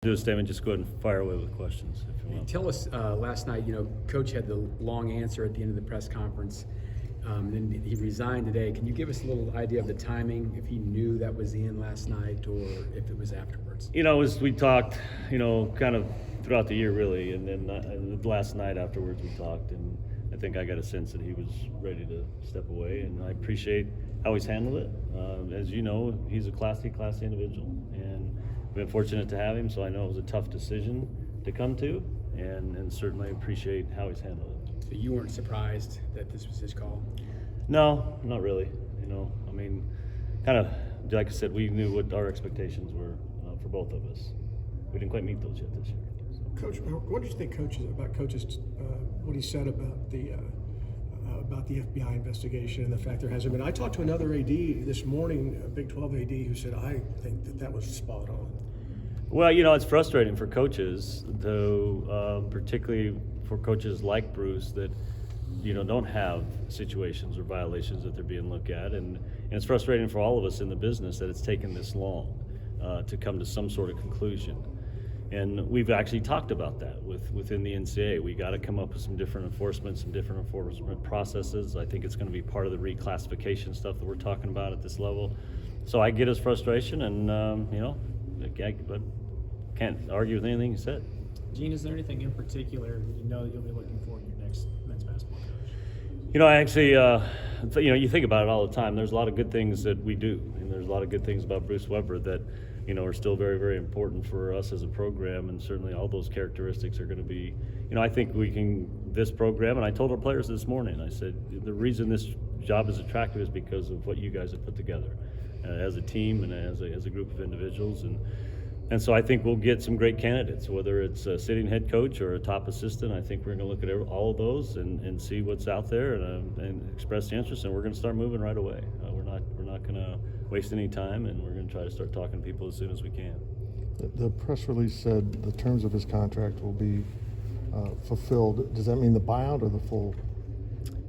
Do a statement, just go ahead and fire away with questions if you want. Tell us, last night, Coach had the long answer at the end of the press conference. Then he resigned today. Can you give us a little idea of the timing, if he knew that was the end last night or if it was afterwards? As we talked, kind of throughout the year really, and then last night afterwards we talked, and I think I got a sense that he was ready to step away, and I appreciate how he's handled it. As you know, he's a classy individual, and we've been fortunate to have him, so I know it was a tough decision to come to, and certainly appreciate how he's handled it. So you weren't surprised that this was his call? No, not really. Kind of like I said, we knew what our expectations were for both of us. We didn't quite meet those yet this year. So. Coach, what did you think coaches what he said about the FBI investigation and the fact there hasn't been? I talked to another AD this morning, a Big 12 AD, who said I think that was spot on. Well, it's frustrating for coaches, though, particularly for coaches like Bruce that don't have situations or violations that they're being looked at, and it's frustrating for all of us in the business that it's taken this long to come to some sort of conclusion. And we've actually talked about that within the NCAA. We got to come up with some different enforcement processes. I think it's going to be part of the reclassification stuff that we're talking about at this level. So I get his frustration, and I can't argue with anything he said. Gene, is there anything in particular that you'll be looking for in your next men's basketball coach? I actually, you think about it all the time. There's a lot of good things that we do, and there's a lot of good things about Bruce Weber that are still very, very important for us as a program, and certainly all those characteristics are going to be, I think this program, and I told our players this morning, I said, the reason this job is attractive is because of what you guys have put together as a team and as a group of individuals, and so I think we'll get some great candidates, whether it's a sitting head coach or a top assistant. I think we're going to look at all of those and see what's out there and express the interest, and we're going to start moving right away. We're not going to waste any time, and we're going to try to start talking to people as soon as we can. The press release said the terms of his contract will be fulfilled. Does that mean the buyout or the full?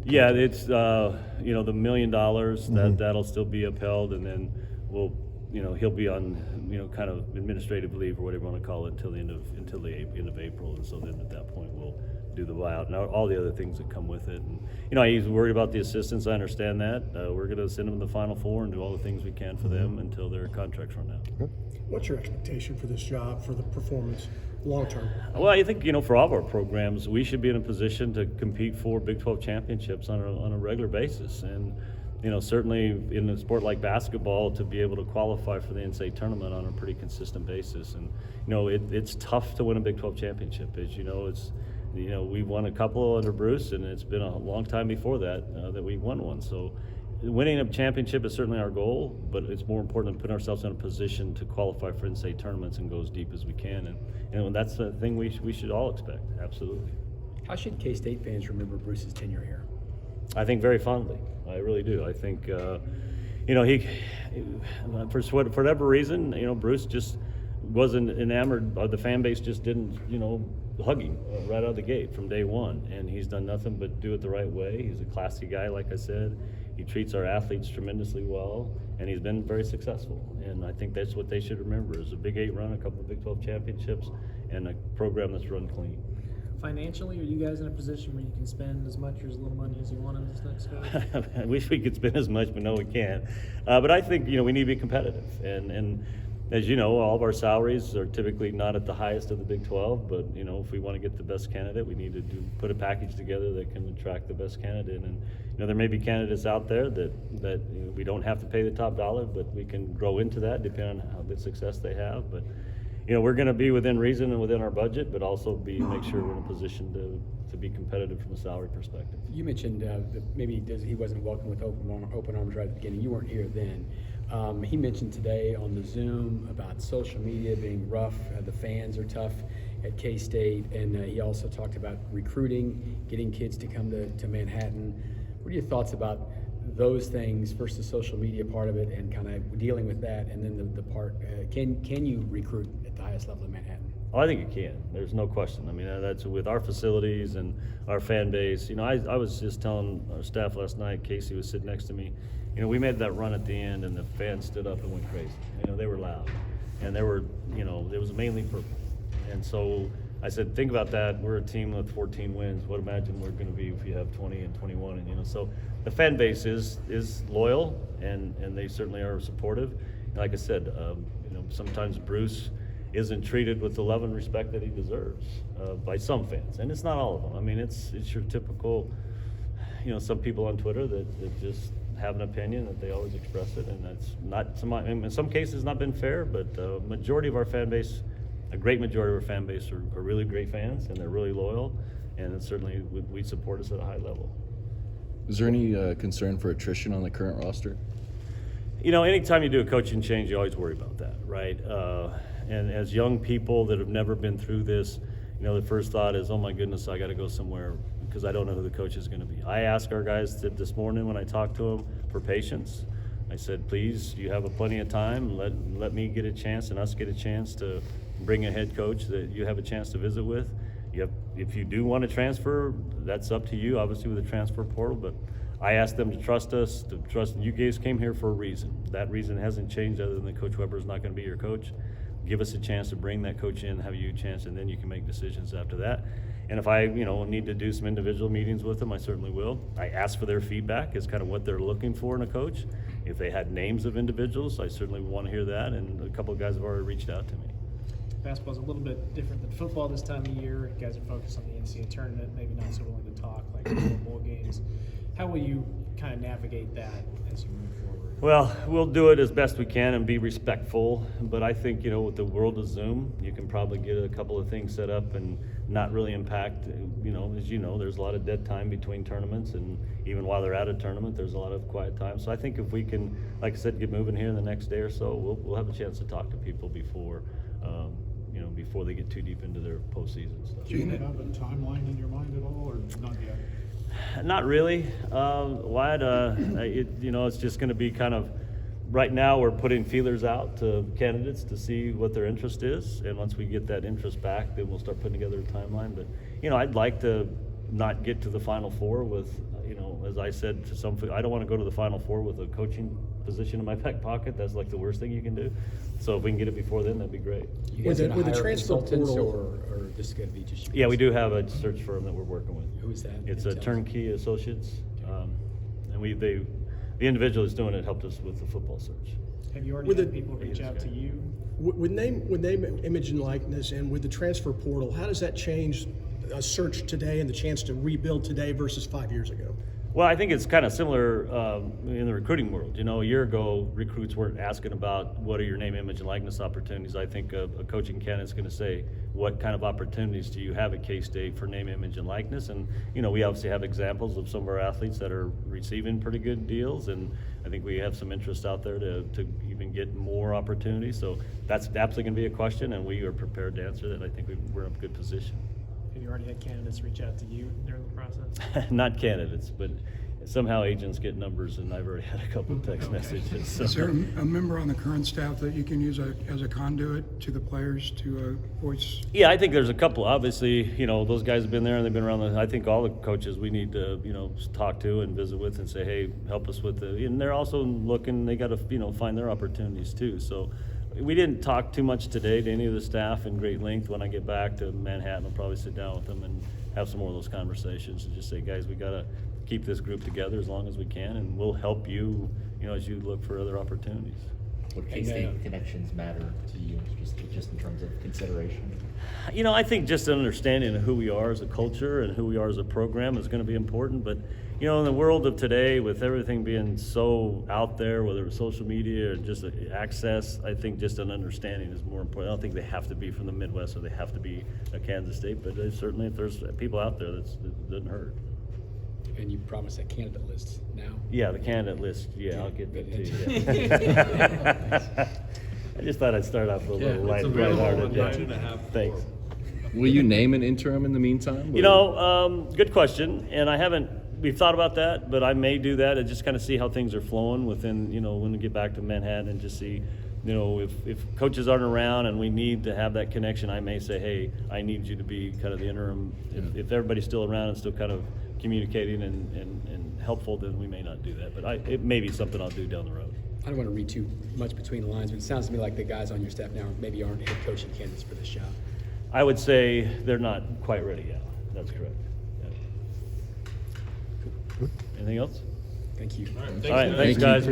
Yeah, it's the $1 million that'll still be upheld, and then he'll be on kind of administrative leave or whatever you want to call it until the end of April, and so then at that point we'll do the buyout and all the other things that come with it. And he's worried about the assistants. I understand that. We're going to send them to the Final Four and do all the things we can for them until their contracts run out. Okay. What's your expectation for this job, for the performance, long term? Well, I think for all of our programs, we should be in a position to compete for Big 12 championships on a regular basis, and certainly in a sport like basketball, to be able to qualify for the NCAA tournament on a pretty consistent basis. And it's tough to win a Big 12 championship. As we won a couple under Bruce, and it's been a long time before that we won one. So winning a championship is certainly our goal, but it's more important to put ourselves in a position to qualify for NCAA tournaments and go as deep as we can. And that's the thing we should all expect. Absolutely. How should K-State fans remember Bruce's tenure here? I think very fondly. I really do. I think, he, for whatever reason, Bruce just wasn't enamored. The fan base just didn't, hug him right out of the gate from day one. And he's done nothing but do it the right way. He's a classy guy, like I said. He treats our athletes tremendously well, and he's been very successful. And I think that's what they should remember: is a Big 8 run, a couple of Big 12 championships, and a program that's run clean. Financially, are you guys in a position where you can spend as much or as little money as you want on this next coach? I wish we could spend as much, but no, we can't. But I think we need to be competitive, and as you know, all of our salaries are typically not at the highest of the Big 12. But if we want to get the best candidate, we need to put a package together that can attract the best candidate. And there may be candidates out there that we don't have to pay the top dollar, but we can grow into that depending on how good success they have. But we're going to be within reason and within our budget, but also make sure we're in a position to be competitive from a salary perspective. You mentioned that maybe he wasn't welcome with open arms right at the beginning. You weren't here then. He mentioned today on the Zoom about social media being rough. The fans are tough at K-State, and he also talked about recruiting, getting kids to come to Manhattan. What are your thoughts about those things versus social media part of it, and kind of dealing with that, and then the part, can you recruit at the highest level in Manhattan? Oh, I think it can. There's no question. That's with our facilities and our fan base. I was just telling our staff last night, Casey was sitting next to me, we made that run at the end and the fans stood up and went crazy. They were loud. And there were, it was mainly for And so I said, think about that. We're a team with 14 wins. What imagine we're going to be if you have 20 and 21? And so the fan base is loyal, and they certainly are supportive. And like I said, sometimes Bruce isn't treated with the love and respect that he deserves by some fans, and it's not all of them. I mean, it's your typical, some people on Twitter that just have an opinion that they always express it, and that's not in some cases not been fair. But majority of our fan base. A great majority of our fan base are really great fans, and they're really loyal, and certainly we support us at a high level. Is there any concern for attrition on the current roster? Anytime you do a coaching change, you always worry about that, right? And as young people that have never been through this, the first thought is, oh my goodness, I got to go somewhere because I don't know who the coach is going to be. I asked our guys this morning when I talked to them for patience. I said, please, you have plenty of time. Let me get a chance and us get a chance to bring a head coach that you have a chance to visit with. If you do want to transfer, that's up to you, obviously, with the transfer portal. But I asked them to trust us, to trust you guys came here for a reason. That reason hasn't changed other than Coach Weber is not going to be your coach. Give us a chance to bring that coach in, have you a chance, and then you can make decisions after that. And if I, need to do some individual meetings with them, I certainly will. I ask for their feedback as kind of what they're looking for in a coach. If they had names of individuals, I certainly want to hear that, and a couple of guys have already reached out to me. Basketball's a little bit different than football this time of year. You guys are focused on the NCAA tournament, maybe not so willing to talk like bowl games. How will you kind of navigate that as you move forward? Well, we'll do it as best we can and be respectful, but I think, with the world of Zoom, you can probably get a couple of things set up and not really impact, as there's a lot of dead time between tournaments, and even while they're at a tournament, there's a lot of quiet time. So I think if we can, like I said, get moving here in the next day or so, we'll have a chance to talk to people before they get too deep into their postseason stuff. Do you have a timeline in your mind at all, or not yet? Not really. Wyatt, it's just going to be kind of, right now we're putting feelers out to candidates to see what their interest is, and once we get that interest back, then we'll start putting together a timeline. But, I'd like to not get to the Final Four with, as I said to some, I don't want to go to the Final Four with a coaching position in my back pocket. That's like the worst thing you can do. So if we can get it before then, that'd be great. You guys With gonna the hire transfer consultants, portal- or this is going to be just you Yeah, guys? we do have a search firm that we're working with. Who is that? It's Tell a us. Turnkey Associates, and the individual who's doing it helped us with the football search. Have you already With had the- people reach out to you? With name, image, and likeness, and with the transfer portal, how does that change a search today and the chance to rebuild today versus 5 years ago? Well, I think it's kind of similar in the recruiting world. A year ago, recruits weren't asking about what are your name, image, and likeness opportunities. I think a coaching candidate's going to say, what kind of opportunities do you have at K-State for name, image, and likeness? And, we obviously have examples of some of our athletes that are receiving pretty good deals, and I think we have some interest out there to even get more opportunities. So that's absolutely going to be a question, and we are prepared to answer that. I think we're in a good position. Have you already had candidates reach out to you during the process? Not candidates, but somehow agents get numbers, and I've already had a couple of text messages. So. Is there a member on the current staff that you can use as a conduit to the players to voice? Yeah, I think there's a couple. Obviously, those guys have been there and they've been around. I think all the coaches we need to, talk to and visit with and say, hey, help us with and they're also looking. They got to, find their opportunities too. So. We didn't talk too much today to any of the staff in great length. When I get back to Manhattan, I'll probably sit down with them and have some more of those conversations and just say, guys, we got to keep this group together as long as we can, and we'll help you, as you look for other opportunities. Would K-State connections matter to you, just in terms of consideration? I think just an understanding of who we are as a culture and who we are as a program is going to be important. But, in the world of today, with everything being so out there, whether it's social media or just access, I think just an understanding is more important. I don't think they have to be from the Midwest or they have to be a Kansas State, but certainly if there's people out there, that doesn't hurt. And you promised a candidate list now? Yeah, the candidate list. Yeah, I'll get that to you. I just thought I'd start off with a little lighthearted. Yeah. Thanks. Will you name an interim in the meantime? Good question. And we've thought about that, but I may do that and just kind of see how things are flowing within, when we get back to Manhattan and just see, if coaches aren't around and we need to have that connection, I may say, hey, I need you to be kind of the interim. If everybody's still around and still kind of communicating and helpful, then we may not do that. But it may be something I'll do down the road. I don't want to read too much between the lines, but it sounds to me like the guys on your staff now maybe aren't head coaching candidates for this job. I would say they're not quite ready yet. That's correct. Yeah. Anything else? Thank you. All right, thanks, Thank you. guys.